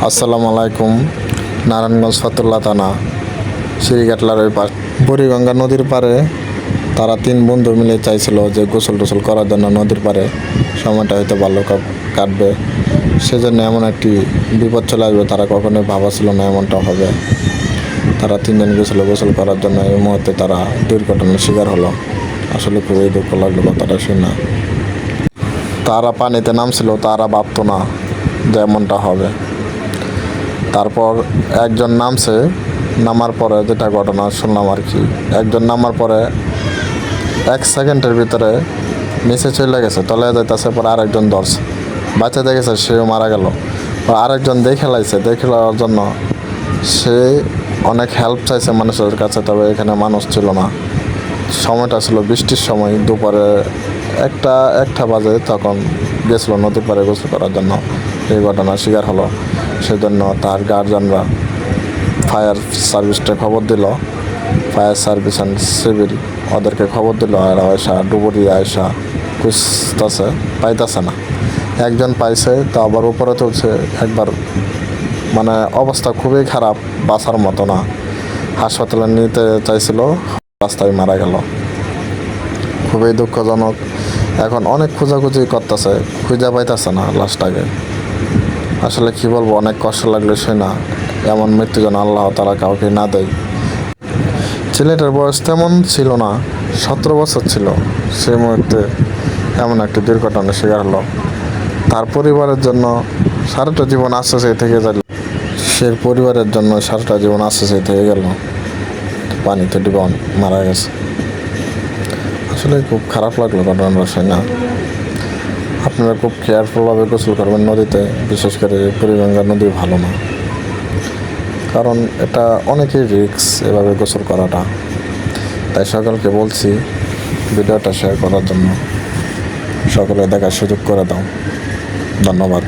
আসসালামু আলাইকুম। নারায়ণগঞ্জ ফতুল্লা থানা শ্রীঘাটলার ওই পাশ বুড়িগঙ্গা নদীর পাড়ে তারা তিন বন্ধু মিলে চাইছিল যে গোসল টোসল করার জন্য নদীর পাড়ে সময়টা হয়তো ভালো কাটবে। সেজন্য এমন একটি বিপদ চলে আসবে তারা কখনোই ভাবা ছিল না এমনটা হবে। তারা তিনজন গেছিল গোসল করার জন্য, এই মুহূর্তে তারা দুর্ঘটনার শিকার হলো। আসলে খুবই দুঃখ লাগলো কথাটা শুনে। তারা পানিতে নামছিল, তারা ভাবতো না যে এমনটা হবে। তারপর একজন নামছে, নামার পরে যেটা ঘটনা শুনলাম আর কি, একজন নামার পরে 1 সেকেন্ডের ভিতরে নিচে চলে গেছে, তলে যাইতেছে। পরে আরেকজন ধরছে, বাঁচাতে গেছে, সেও মারা গেল। আরেকজন দেখে লাইছে, দেখে লওয়ার জন্য সে অনেক হেল্প চাইছে মানুষের কাছে, তবে এখানে মানুষ ছিল না। সময়টা ছিল বৃষ্টির সময়, দুপুরে একটা বাজে, তখন গেছিলো নদীর পাড়ে গোসল করার জন্য। এই ঘটনার শিকার হলো। সেজন্য তার গার্জিয়ানরা ফায়ার সার্ভিসটা খবর দিল, ফায়ার সার্ভিস অ্যান্ড সিভিল ওদেরকে খবর দিল। আর আয়সা ডুবুরি আয়সা খুঁজতেছে, পাইতেছে না। একজন পাইছে, তা আবার উপরে তুলছে একবার, মানে অবস্থা খুবই খারাপ, বাঁচার মতো না। হাসপাতালে নিতে চাইছিল, রাস্তায় মারা গেল। খুবই দুঃখজনক। এখন অনেক খোঁজাখুঁজি করতেছে, খুঁজে পাইতেছে না লাশটাকে। আসলে কি বলবো, অনেক কষ্ট লাগলো সে না, এমন মৃত্যু যেন আল্লাহ তাআলা কাউকে না দেয়। ছেলেটার বয়স তেমন ছিল না, 17 বছর ছিল। সেই মুহূর্তে এমন একটি দুর্ঘটনার শিকার হলো। তার পরিবারের জন্য সারাটা জীবন আশ্বাসে থেকে গেল। সে পরিবারের জন্য সারাটা জীবন আশ্বাসে থেকে গেল, পানিতে ডুবে মারা গেছে। আসলে খুব খারাপ লাগলো ঘটনাটা শুনে। আপনারা খুব কেয়ারফুলভাবে গোসল করবেন নদীতে, বিশেষ করে বুড়িগঙ্গা নদী ভালো না, কারণ এটা অনেকই রিস্ক এভাবে গোসল করাটা। তাই সকলকে বলছি ভিডিওটা শেয়ার করার জন্য, সকলে দেখার সুযোগ করে দাও। ধন্যবাদ।